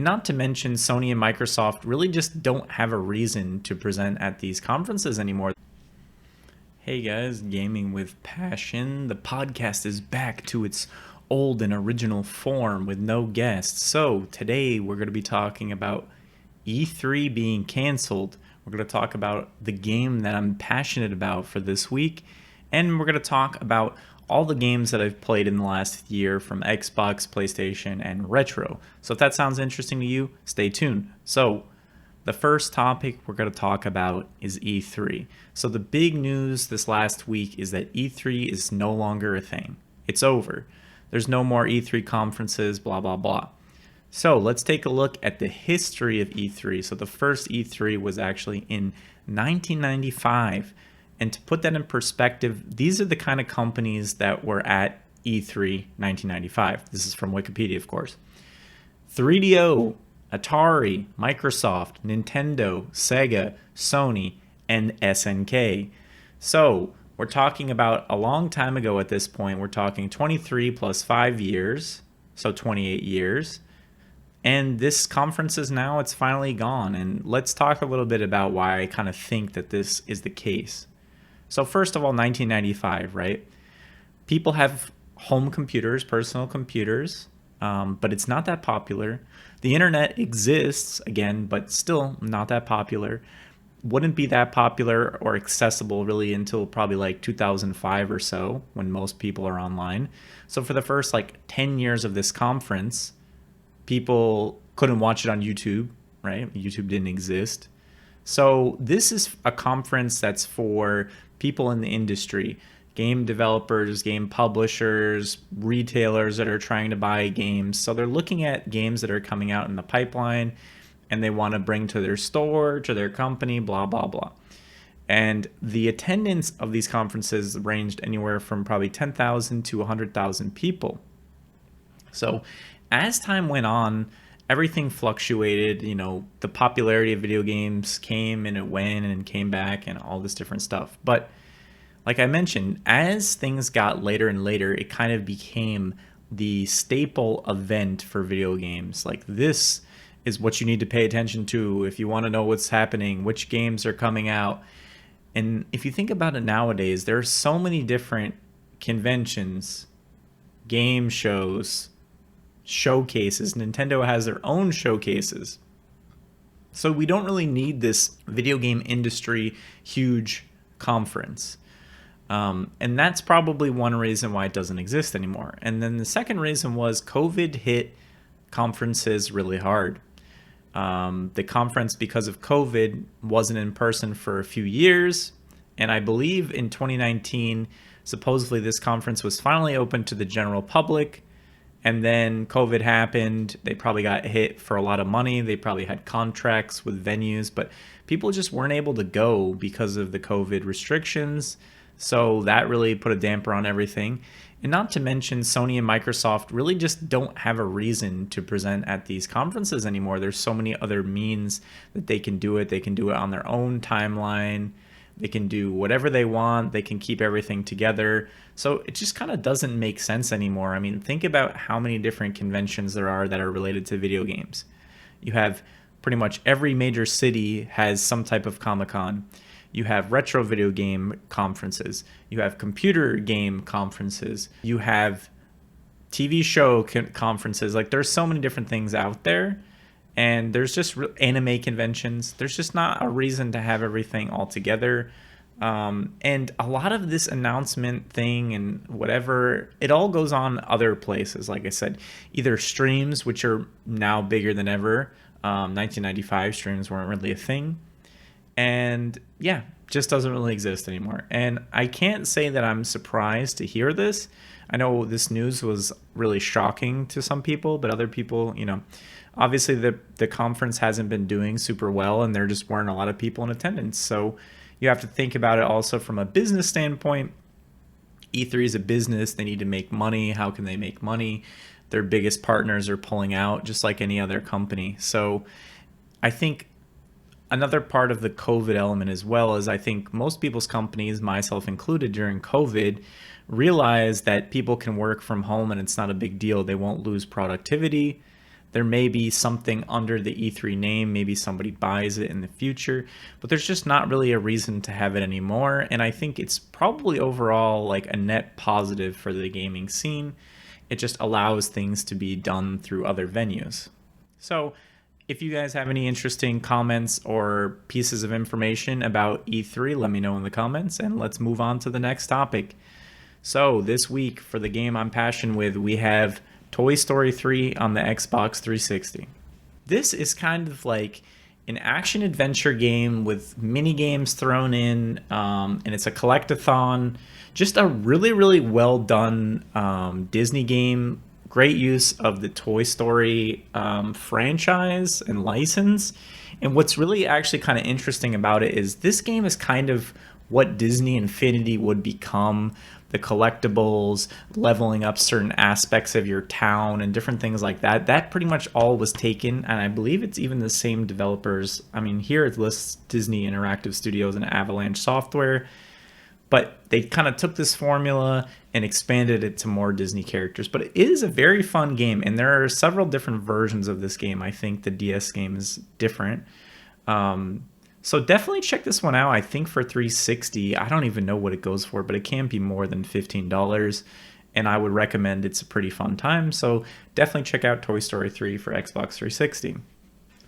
And not to mention, Sony and Microsoft really just don't have a reason to present at these conferences anymore. Hey guys, Gaming with Passion. The podcast is back to its old and original form with no guests. So today we're going to be talking about E3 being canceled. We're going to talk about the game that I'm passionate about for this week. And we're going to talk about all the games that I've played in the last year from Xbox, PlayStation, and retro. So if that sounds interesting to you, stay tuned. So the first topic we're going to talk about is E3. So the big news this last week is that E3 is no longer a thing. It's over. There's no more E3 conferences, blah, blah, blah. So let's take a look at the history of E3. So the first E3 was actually in 1995. And to put that in perspective, these are the kind of companies that were at E3 1995. This is from Wikipedia, of course. 3DO, Atari, Microsoft, Nintendo, Sega, Sony, and SNK. So we're talking about a long time ago at this point. We're talking 23 plus 5 years, so 28 years. And this conference is now, it's finally gone. And let's talk a little bit about why I kind of think that this is the case. So first of all, 1995, right? People have home computers, personal computers, but it's not that popular. The internet exists, again, but still not that popular. Wouldn't be that popular or accessible really until probably like 2005 or so, when most people are online. So for the first like 10 years of this conference, people couldn't watch it on YouTube, right? YouTube didn't exist. So this is a conference that's for people in the industry, game developers, game publishers, retailers that are trying to buy games. So they're looking at games that are coming out in the pipeline and they want to bring to their store, to their company, blah, blah, blah. And the attendance of these conferences ranged anywhere from probably 10,000 to 100,000 people. So as time went on, everything fluctuated. You know, the popularity of video games came and it went and came back and all this different stuff. But like I mentioned, as things got later and later, it kind of became the staple event for video games. Like, this is what you need to pay attention to if you want to know what's happening, which games are coming out. And if you think about it nowadays, there are so many different conventions, game shows, showcases. Nintendo has their own showcases. So we don't really need this video game industry huge conference. And that's probably one reason why it doesn't exist anymore. And then the second reason was COVID hit conferences really hard. The conference, because of COVID, wasn't in person for a few years. And I believe in 2019, supposedly this conference was finally open to the general public. And then COVID happened. They probably got hit for a lot of money. They probably had contracts with venues, but people just weren't able to go because of the COVID restrictions. So that really put a damper on everything. And not to mention, Sony and Microsoft really just don't have a reason to present at these conferences anymore. There's so many other means that they can do it. They can do it on their own timeline. They can do whatever they want. They can keep everything together. So it just kind of doesn't make sense anymore. I mean, think about how many different conventions there are that are related to video games. You have pretty much every major city has some type of Comic-Con. You have retro video game conferences. You have computer game conferences. You have TV show conferences. Like, there's so many different things out there. And there's just anime conventions. There's just not a reason to have everything all together. And a lot of this announcement thing and whatever, it all goes on other places. Like I said, either streams, which are now bigger than ever. 1995 streams weren't really a thing. And yeah, just doesn't really exist anymore. And I can't say that I'm surprised to hear this. I know this news was really shocking to some people, but other people, you know, obviously the conference hasn't been doing super well and there just weren't a lot of people in attendance. So you have to think about it also from a business standpoint. E3 is a business. They need to make money. How can they make money? Their biggest partners are pulling out just like any other company. So I think another part of the COVID element as well is I think most people's companies, myself included, during COVID, realize that people can work from home and it's not a big deal. They won't lose productivity. There may be something under the E3 name, maybe somebody buys it in the future, but there's just not really a reason to have it anymore. And I think it's probably overall like a net positive for the gaming scene. It just allows things to be done through other venues. So if you guys have any interesting comments or pieces of information about E3, let me know in the comments, and let's move on to the next topic. So this week for the game I'm passionate with, we have Toy Story 3 on the Xbox 360. This is kind of like an action adventure game with mini games thrown in, and it's a collectathon. Just a really, really well done Disney game. Great use of the Toy Story franchise and license. And what's really actually kind of interesting about it is this game is kind of what Disney Infinity would become. The collectibles, leveling up certain aspects of your town and different things like that. That pretty much all was taken, and I believe it's even the same developers. I mean, here it lists Disney Interactive Studios and Avalanche Software, but they kind of took this formula and expanded it to more Disney characters. But it is a very fun game, and there are several different versions of this game. I think the DS game is different. So definitely check this one out. I think for 360, I don't even know what it goes for, but it can't be more than $15. And I would recommend it's a pretty fun time. So definitely check out Toy Story 3 for Xbox 360.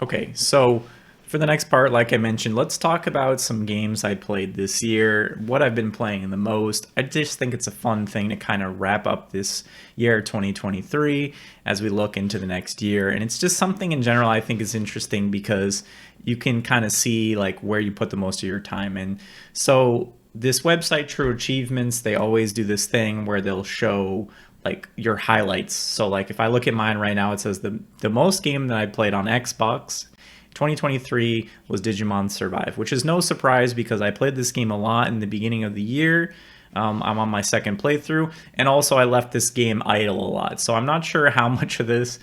Okay, so for the next part, like I mentioned, let's talk about some games I played this year, what I've been playing the most. I just think it's a fun thing to kind of wrap up this year 2023 as we look into the next year. And it's just something in general I think is interesting because you can kind of see like where you put the most of your time in. So this website, True Achievements, they always do this thing where they'll show like your highlights. So like if I look at mine right now, it says the most game that I played on Xbox 2023 was Digimon Survive, which is no surprise because I played this game a lot in the beginning of the year. I'm on my second playthrough, and also I left this game idle a lot. So I'm not sure how much of this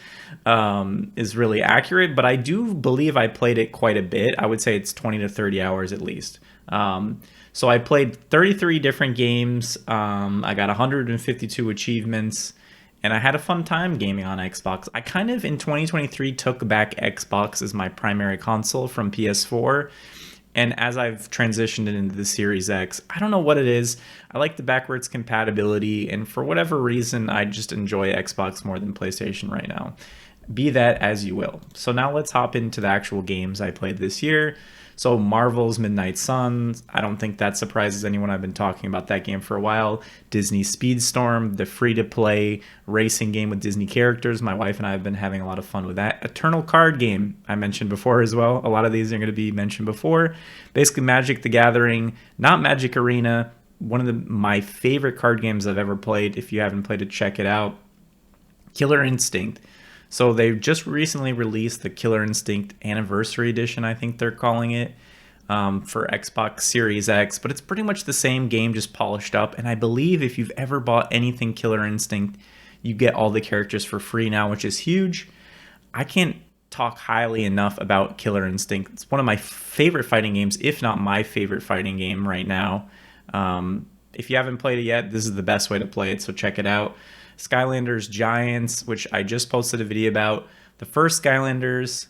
is really accurate, but I do believe I played it quite a bit. I would say it's 20 to 30 hours at least. So I played 33 different games. I got 152 achievements. And I had a fun time gaming on Xbox. I kind of, in 2023, took back Xbox as my primary console from PS4. And as I've transitioned into the Series X, I don't know what it is. I like the backwards compatibility. And for whatever reason, I just enjoy Xbox more than PlayStation right now. Be that as you will. So now let's hop into the actual games I played this year. So Marvel's Midnight Suns, I don't think that surprises anyone. I've been talking about that game for a while. Disney Speedstorm, the free-to-play racing game with Disney characters. My wife and I have been having a lot of fun with that. Eternal card game, I mentioned before as well. A lot of these are going to be mentioned before. Basically Magic the Gathering, not Magic Arena. One of my favorite card games I've ever played. If you haven't played it, check it out. Killer Instinct. So they just recently released the Killer Instinct Anniversary Edition, I think they're calling it, for Xbox Series X. But it's pretty much the same game, just polished up. And I believe if you've ever bought anything Killer Instinct, you get all the characters for free now, which is huge. I can't talk highly enough about Killer Instinct. It's one of my favorite fighting games, if not my favorite fighting game right now. If you haven't played it yet, this is the best way to play it, so check it out. Skylanders Giants, which I just posted a video about. The first Skylanders,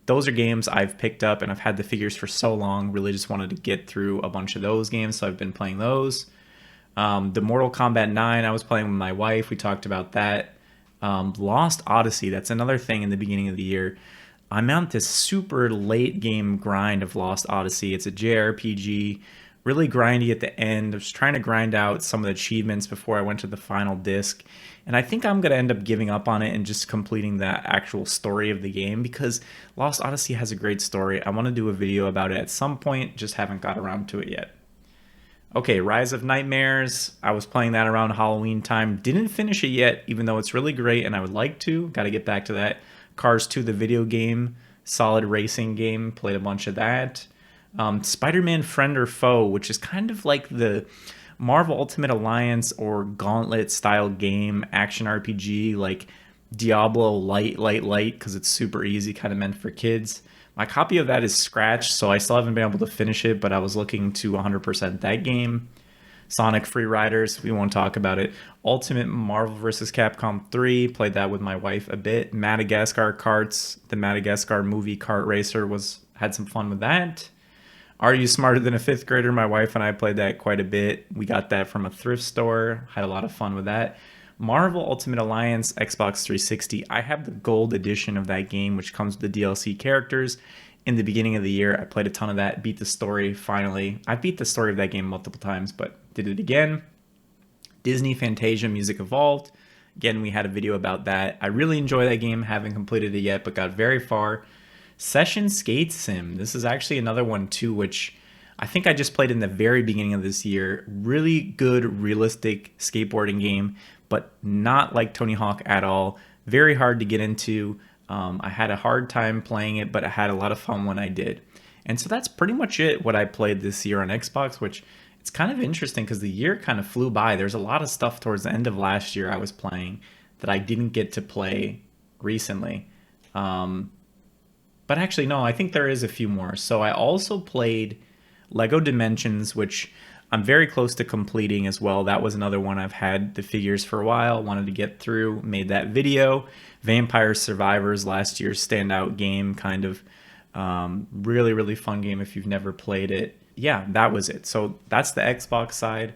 those are games I've picked up and I've had the figures for so long. Really just wanted to get through a bunch of those games, so I've been playing those. The Mortal Kombat 9, I was playing with my wife. We talked about that. Lost Odyssey, that's another thing in the beginning of the year. I'm on this super late game grind of Lost Odyssey. It's a JRPG. Really grindy at the end. I was trying to grind out some of the achievements before I went to the final disc. And I think I'm going to end up giving up on it and just completing the actual story of the game because Lost Odyssey has a great story. I want to do a video about it at some point, just haven't got around to it yet. Okay, Rise of Nightmares. I was playing that around Halloween time. Didn't finish it yet, even though it's really great and I would like to. Got to get back to that. Cars 2, the video game. Solid racing game. Played a bunch of that. Spider-Man Friend or Foe, which is kind of like the Marvel Ultimate Alliance or Gauntlet style game, action RPG, like Diablo light, because it's super easy, kind of meant for kids. My copy of that is scratched, so I still haven't been able to finish it, but I was looking to 100% that game. Sonic Free Riders, we won't talk about it. Ultimate Marvel vs. Capcom 3, played that with my wife a bit. Madagascar Karts, the Madagascar movie kart racer, had some fun with that. Are You Smarter Than a Fifth Grader? My wife and I played that quite a bit. We got that from a thrift store, had a lot of fun with that. Marvel Ultimate Alliance Xbox 360. I have the gold edition of that game, which comes with the DLC characters. In the beginning of the year, I played a ton of that, beat the story finally. I beat the story of that game multiple times, but did it again. Disney Fantasia Music Evolved. Again, we had a video about that. I really enjoy that game, haven't completed it yet, but got very far. Session Skate Sim. This is actually another one too, which I think I just played in the very beginning of this year. Really good, realistic skateboarding game, but not like Tony Hawk at all. Very hard to get into. I had a hard time playing it, but I had a lot of fun when I did. And so that's pretty much it, what I played this year on Xbox, which it's kind of interesting because the year kind of flew by. There's a lot of stuff towards the end of last year I was playing that I didn't get to play recently. But actually, no, I think there is a few more. So I also played Lego Dimensions, which I'm very close to completing as well. That was another one I've had the figures for a while, wanted to get through, made that video. Vampire Survivors, last year's standout game, kind of really, really fun game if you've never played it. Yeah, that was it. So that's the Xbox side.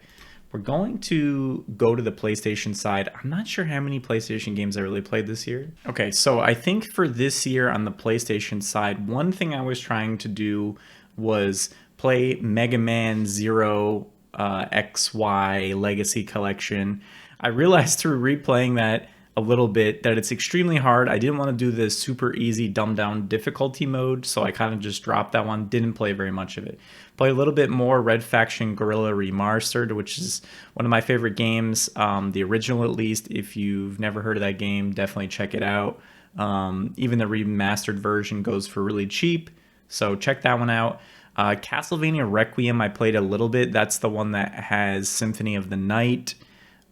We're going to go to the PlayStation side. I'm not sure how many PlayStation games I really played this year. Okay, so I think for this year on the PlayStation side, one thing I was trying to do was play Mega Man Zero XY Legacy Collection. I realized through replaying that a little bit that it's extremely hard. I didn't want to do the super easy dumbed down difficulty mode, so I kind of just dropped that one, didn't play very much of it. Play a little bit more Red Faction Guerrilla Remastered, which is one of my favorite games, the original at least. If you've never heard of that game, definitely check it out. Even the remastered version goes for really cheap, so check that one out. Castlevania Requiem I played a little bit. That's the one that has Symphony of the Night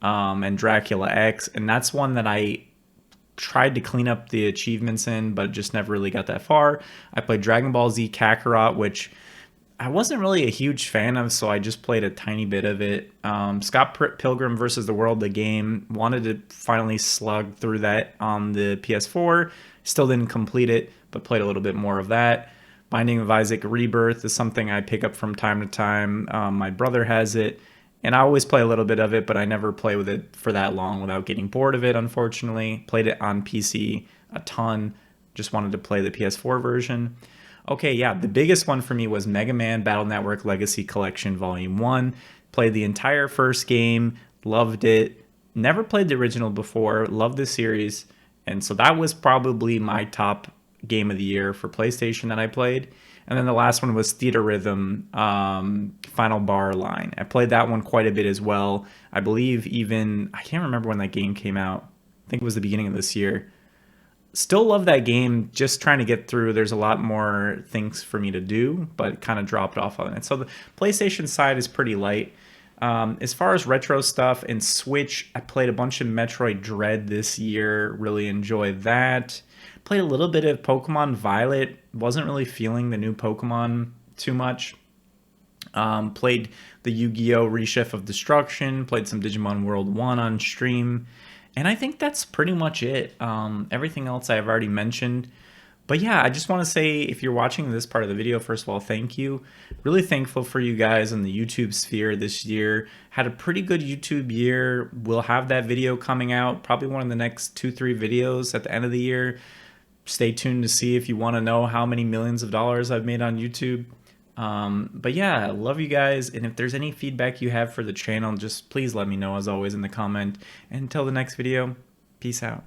and Dracula X, and that's one that I tried to clean up the achievements in, but just never really got that far. I played Dragon Ball Z Kakarot, which I wasn't really a huge fan of, so I just played a tiny bit of it. Scott Pilgrim vs. the World, the game, wanted to finally slug through that on the PS4. Still didn't complete it, but played a little bit more of that. Binding of Isaac Rebirth is something I pick up from time to time. My brother has it, and I always play a little bit of it, but I never play with it for that long without getting bored of it, unfortunately. Played it on PC a ton. Just wanted to play the PS4 version. Okay, yeah, the biggest one for me was Mega Man Battle Network Legacy Collection Volume 1. Played the entire first game, loved it. Never played the original before, loved the series. And so that was probably my top game of the year for PlayStation that I played. And then the last one was Theater Rhythm Final Bar Line. I played that one quite a bit as well. I believe even, I can't remember when that game came out. I think it was the beginning of this year. Still love that game, just trying to get through. There's a lot more things for me to do, but kind of dropped off on it. So the PlayStation side is pretty light. As far as retro stuff and Switch, I played a bunch of Metroid Dread this year. Really enjoyed that. Played a little bit of Pokemon Violet. Wasn't really feeling the new Pokemon too much. Played the Yu-Gi-Oh! Reshift of Destruction. Played some Digimon World 1 on stream. And I think that's pretty much it. Everything else I've already mentioned. But yeah, I just want to say, if you're watching this part of the video, first of all, thank you. Really thankful for you guys in the YouTube sphere this year. Had a pretty good YouTube year. We'll have that video coming out, probably one of the next 2-3 videos at the end of the year. Stay tuned to see if you want to know how many millions of dollars I've made on YouTube. But yeah, I love you guys. And if there's any feedback you have for the channel, just please let me know, as always, in the comment. And until the next video, peace out.